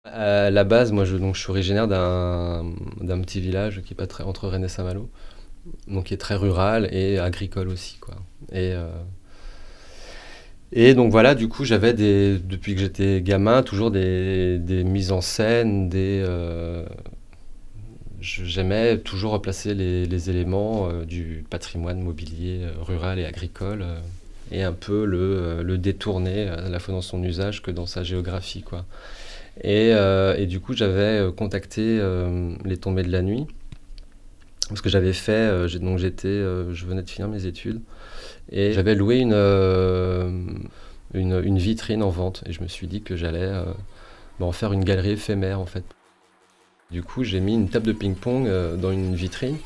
À la base, moi, donc, je suis originaire d'un petit village qui est pas très entre Rennes et Saint-Malo, donc qui est très rural et agricole aussi, quoi. Et, euh, et donc voilà, du coup, j'avais depuis que j'étais gamin, toujours des mises en scène, j'aimais toujours replacer les éléments du patrimoine mobilier rural et agricole et un peu le détourner à la fois dans son usage que dans sa géographie, quoi. Et du coup, j'avais contacté les Tombées de la Nuit parce que j'avais fait, je venais de finir mes études et j'avais loué une vitrine en vente et je me suis dit que j'allais en faire une galerie éphémère en fait. Du coup, j'ai mis une table de ping-pong dans une vitrine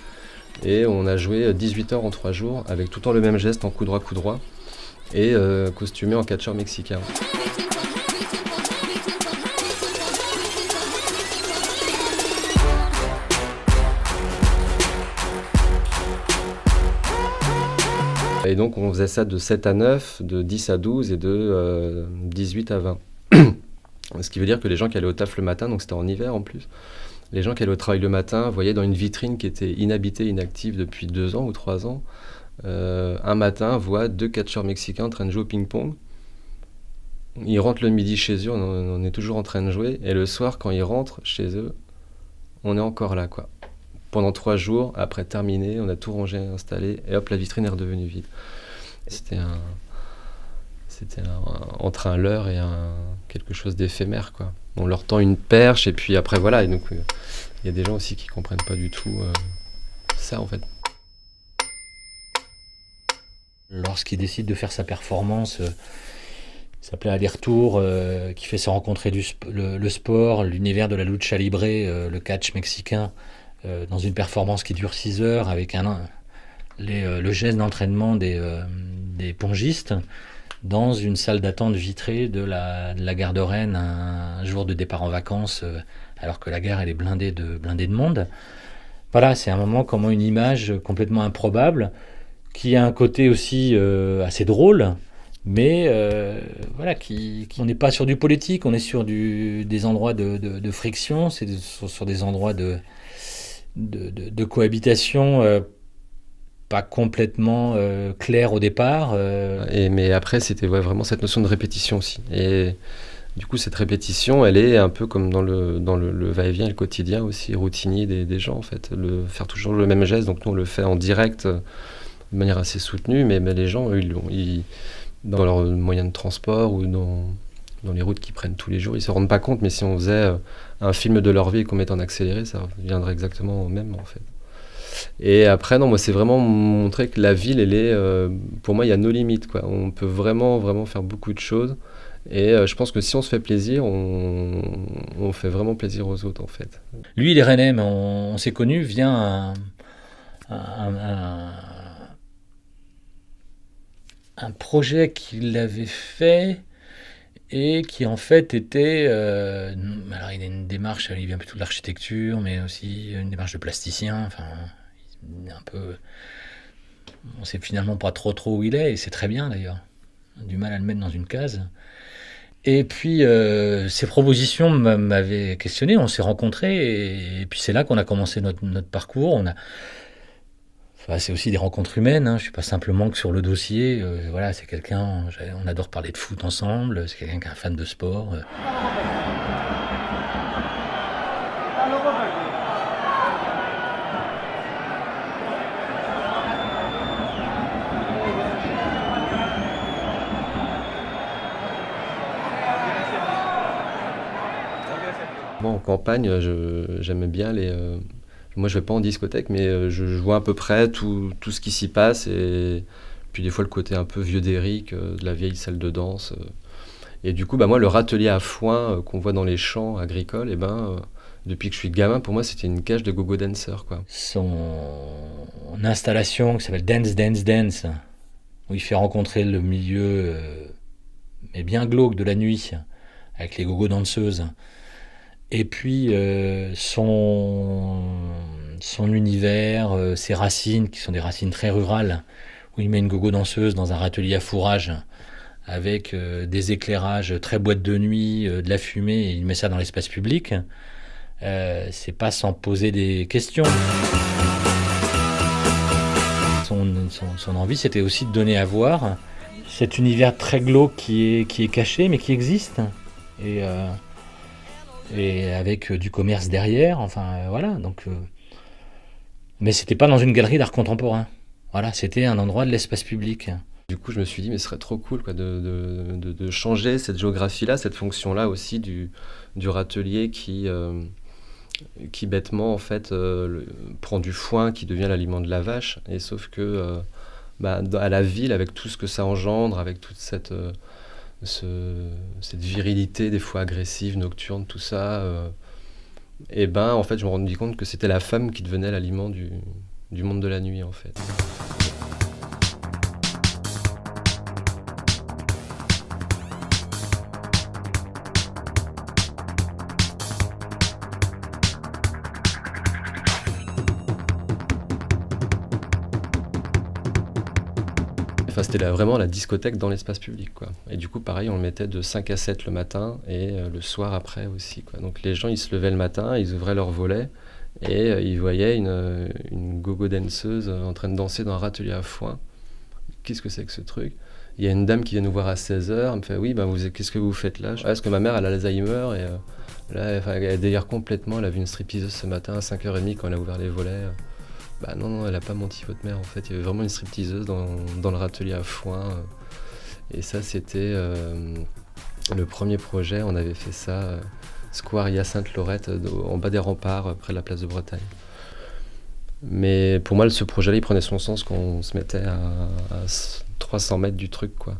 et on a joué 18 heures en 3 jours avec tout le temps le même geste en coup droit et costumé en catcheur mexicain. Et donc on faisait ça de 7 à 9, de 10 à 12 et de 18 à 20. Ce qui veut dire que les gens qui allaient au taf le matin, donc c'était en hiver en plus, les gens qui allaient au travail le matin voyaient dans une vitrine qui était inhabitée, inactive depuis 2 ans ou 3 ans, un matin, voient 2 catcheurs mexicains en train de jouer au ping-pong. Ils rentrent le midi chez eux, on est toujours en train de jouer, et le soir, quand ils rentrent chez eux, on est encore là, quoi. Pendant 3 jours, après terminé, on a tout rangé, installé, et hop, la vitrine est redevenue vide. C'était un, entre un leurre et quelque chose d'éphémère, quoi. On leur tend une perche, et puis après, voilà. Et donc, il y a des gens aussi qui comprennent pas du tout ça, en fait. Lorsqu'il décide de faire sa performance, ça s'appelait Aller-Retour, qui fait se rencontrer le sport, l'univers de la lucha libre, le catch mexicain, dans une performance qui dure 6 heures avec le geste d'entraînement des pongistes dans une salle d'attente vitrée de la gare de Rennes un jour de départ en vacances, alors que la gare elle est blindée de monde. Voilà, c'est un moment, comment une image complètement improbable, qui a un côté aussi assez drôle, mais voilà, on n'est pas sur du politique, on est sur des endroits de friction, sur des endroits de cohabitation pas complètement clairs au départ. Mais après, c'était vraiment cette notion de répétition aussi. Et du coup, cette répétition, elle est un peu comme dans le va-et-vient, le quotidien aussi, routinier des gens, en fait. Faire toujours le même geste, donc nous, on le fait en direct, de manière assez soutenue, mais les gens, eux, dans leurs moyens de transport ou dans les routes qu'ils prennent tous les jours, ils se rendent pas compte, mais si on faisait un film de leur vie et qu'on mettait en accéléré, ça viendrait exactement au même, en fait. Et après, non, moi, c'est vraiment montrer que la ville, pour moi, il y a nos limites, quoi. On peut vraiment, vraiment faire beaucoup de choses. Et je pense que si on se fait plaisir, on fait vraiment plaisir aux autres, en fait. Lui, il est rennais, mais on s'est connus via un projet qu'il avait fait et qui en fait était, alors il a une démarche, il vient plutôt de l'architecture, mais aussi une démarche de plasticien, enfin un peu, on sait finalement pas trop où il est, et c'est très bien d'ailleurs, on a du mal à le mettre dans une case. Et puis ces propositions m'avaient questionné, on s'est rencontrés, et puis c'est là qu'on a commencé notre parcours. Enfin, c'est aussi des rencontres humaines, hein. Je suis pas simplement que sur le dossier. Voilà, c'est quelqu'un. On adore parler de foot ensemble. C'est quelqu'un qui est un fan de sport. Moi, en campagne, j'aime bien moi, je vais pas en discothèque, mais je vois à peu près tout ce qui s'y passe. Et puis des fois, le côté un peu vieux d'Éric, de la vieille salle de danse. Et du coup, bah, moi, le râtelier à foin qu'on voit dans les champs agricoles, et depuis que je suis gamin, pour moi, c'était une cage de gogo dancer, quoi. Son installation qui s'appelle Dance Dance Dance, où il fait rencontrer le milieu, mais bien glauque de la nuit, avec les gogo danseuses. Et puis son univers, ses racines, qui sont des racines très rurales, où il met une gogo danseuse dans un râtelier à fourrage avec des éclairages très boîte de nuit, de la fumée, et il met ça dans l'espace public, c'est pas sans poser des questions. Son envie, c'était aussi de donner à voir cet univers très glauque qui est caché, mais qui existe, et, euh, et avec du commerce derrière, enfin voilà. Donc, mais c'était pas dans une galerie d'art contemporain. Voilà, c'était un endroit de l'espace public. Du coup, je me suis dit, mais ce serait trop cool quoi, de changer cette géographie-là, cette fonction-là aussi du râtelier qui bêtement, en fait, prend du foin qui devient l'aliment de la vache. Et sauf que à la ville, avec tout ce que ça engendre, avec toute cette virilité, des fois agressive, nocturne, tout ça, et en fait, je me rendais compte que c'était la femme qui devenait l'aliment du monde de la nuit, en fait. Enfin, c'était vraiment la discothèque dans l'espace public, quoi. Et du coup, pareil, on le mettait de 5 à 7 le matin et le soir après aussi, quoi. Donc les gens, ils se levaient le matin, ils ouvraient leurs volets et ils voyaient une go-go danseuse en train de danser dans un râtelier à foin. Qu'est-ce que c'est que ce truc? Il y a une dame qui vient nous voir à 16h, elle me fait oui, qu'est-ce que vous faites là? Parce que ma mère, elle a l'Alzheimer et là, elle délire complètement. Elle a vu une stripteaseuse ce matin à 5h30 quand elle a ouvert les volets. Non, elle a pas menti votre mère en fait. Il y avait vraiment une stripteaseuse dans le râtelier à foin. Et ça, c'était le premier projet. On avait fait ça, Square Hyacinthe Lorette, en bas des remparts, près de la place de Bretagne. Mais pour moi, ce projet-là, il prenait son sens quand on se mettait à 300 mètres du truc, quoi.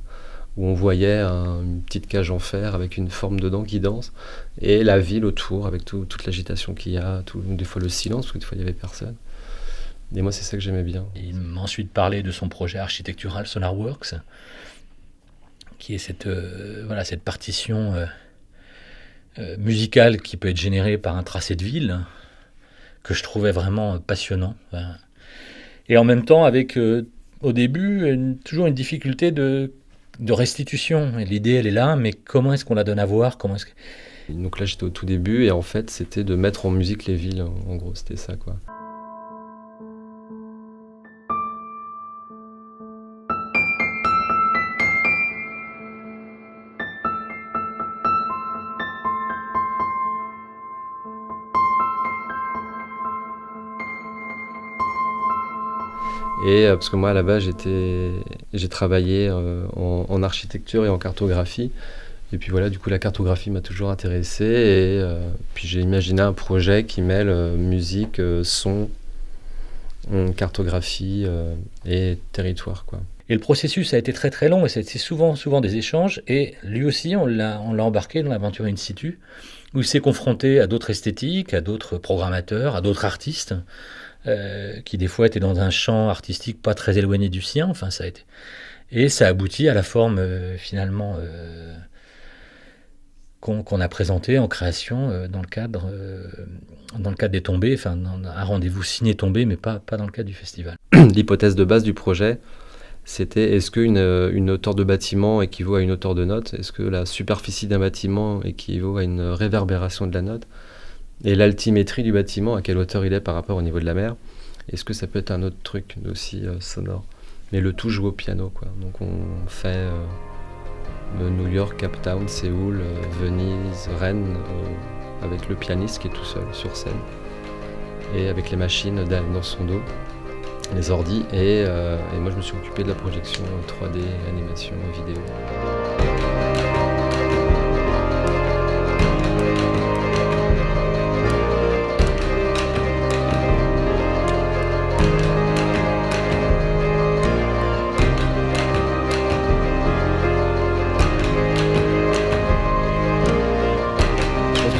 Où on voyait une petite cage en fer avec une forme dedans qui danse, et la ville autour, avec toute l'agitation qu'il y a, des fois le silence, parce que des fois il n'y avait personne. Et moi, c'est ça que j'aimais bien. Il m'a ensuite parlé de son projet architectural SonarWorks, qui est cette partition musicale qui peut être générée par un tracé de ville, que je trouvais vraiment passionnant. Et en même temps, avec au début toujours une difficulté de restitution. Et l'idée, elle est là, mais comment est-ce qu'on la donne à voir? Donc là, j'étais au tout début, et en fait, c'était de mettre en musique les villes. En gros, c'était ça, quoi. Et parce que moi, à la base, j'ai travaillé en architecture et en cartographie. Et puis voilà, du coup, la cartographie m'a toujours intéressé. Et puis j'ai imaginé un projet qui mêle musique, son, cartographie et territoire, quoi. Et le processus a été très très long, et c'était souvent des échanges. Et lui aussi, on l'a embarqué dans l'aventure in situ, où il s'est confronté à d'autres esthétiques, à d'autres programmateurs, à d'autres artistes, qui des fois étaient dans un champ artistique pas très éloigné du sien. Enfin, et ça aboutit à la forme finalement qu'on a présentée en création dans le cadre des Tombées, enfin un rendez-vous ciné Tombées, mais pas dans le cadre du festival. L'hypothèse de base du projet, c'était est-ce qu'une hauteur de bâtiment équivaut à une hauteur de note? Est-ce que la superficie d'un bâtiment équivaut à une réverbération de la note? Et l'altimétrie du bâtiment, à quelle hauteur il est par rapport au niveau de la mer? Est-ce que ça peut être un autre truc aussi sonore? Mais le tout joue au piano, quoi. Donc on fait New York, Cape Town, Séoul, Venise, Rennes, avec le pianiste qui est tout seul sur scène, et avec les machines dans son dos, les ordis, et moi je me suis occupé de la projection 3D, animation, vidéo.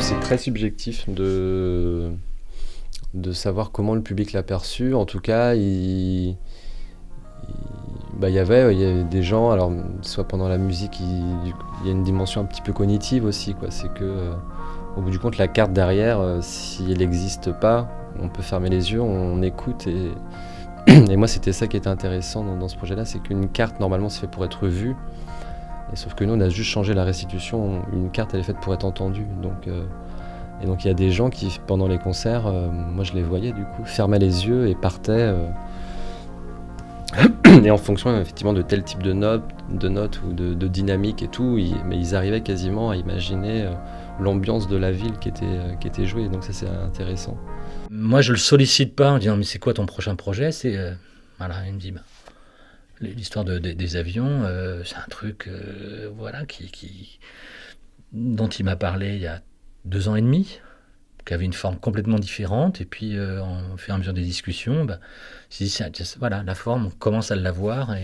C'est très subjectif de savoir comment le public l'a perçu. En tout cas, il y avait des gens, alors soit pendant la musique, il y a une dimension un petit peu cognitive aussi, quoi. C'est que au bout du compte, la carte derrière, si elle n'existe pas, on peut fermer les yeux, on écoute, et moi c'était ça qui était intéressant dans ce projet-là, c'est qu'une carte normalement c'est fait pour être vue. Et sauf que nous, on a juste changé la restitution. Une carte, elle est faite pour être entendue. Et donc il y a des gens qui, pendant les concerts, moi je les voyais du coup, fermaient les yeux et partaient. Et en fonction effectivement de tel type de notes ou de dynamique et tout, mais ils arrivaient quasiment à imaginer l'ambiance de la ville qui était jouée. Donc ça c'est intéressant. Moi, je le sollicite pas en disant mais c'est quoi ton prochain projet? Voilà, il me dit bah, l'histoire des avions, c'est un truc voilà dont il m'a parlé il y a 2 ans et demi, qui avait une forme complètement différente. Et puis, au fur et à mesure des discussions, bah, voilà, la forme, on commence à l'avoir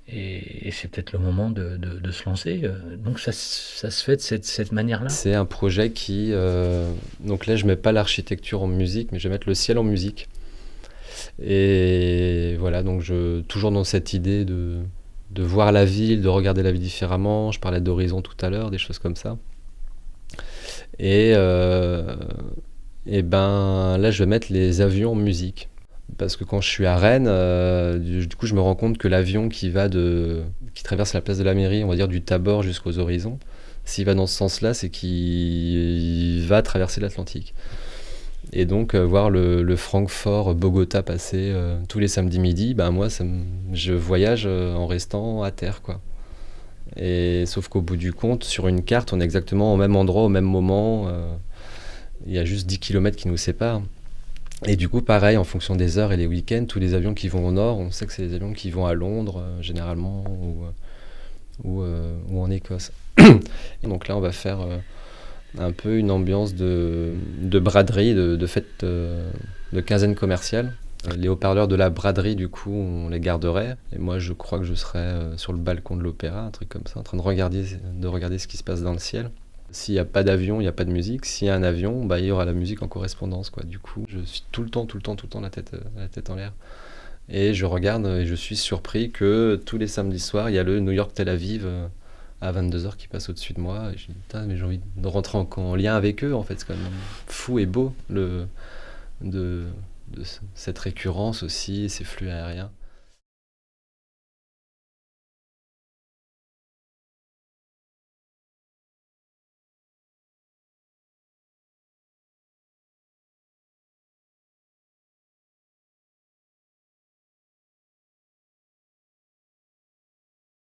et c'est peut-être le moment de se lancer. Donc, ça se fait de cette manière-là. C'est un projet qui... donc là, je mets pas l'architecture en musique, mais je vais mettre le ciel en musique. Et voilà, donc toujours dans cette idée de voir la ville, de regarder la ville différemment. Je parlais d'horizon tout à l'heure, des choses comme ça. Et ben là, je vais mettre les avions en musique. Parce que quand je suis à Rennes, du coup, je me rends compte que l'avion qui traverse la place de la mairie, on va dire du Tabor jusqu'aux horizons, s'il va dans ce sens-là, c'est qu'il va traverser l'Atlantique. Et donc, voir le Francfort-Bogota passer tous les samedis midi, ben moi, je voyage en restant à terre, quoi. Et sauf qu'au bout du compte, sur une carte, on est exactement au même endroit, au même moment. Il y a juste 10 km qui nous séparent. Et du coup, pareil, en fonction des heures et les week-ends, tous les avions qui vont au nord, on sait que c'est les avions qui vont à Londres, généralement, ou en Écosse. Et donc là, on va faire un peu une ambiance de braderie, de fête de quinzaine commerciale. Les haut-parleurs de la braderie, du coup, on les garderait. Et moi, je crois que je serais sur le balcon de l'opéra, un truc comme ça, en train de regarder ce qui se passe dans le ciel. S'il n'y a pas d'avion, il n'y a pas de musique. S'il y a un avion, bah, il y aura la musique en correspondance, quoi. Du coup, je suis tout le temps la tête en l'air. Et je regarde et je suis surpris que tous les samedis soirs, il y a le New York-Tel Aviv à 22h qui passe au-dessus de moi. Et je me dis, putain, mais j'ai envie de rentrer en lien avec eux, en fait. C'est quand même fou et beau de cette récurrence aussi, ces flux aériens.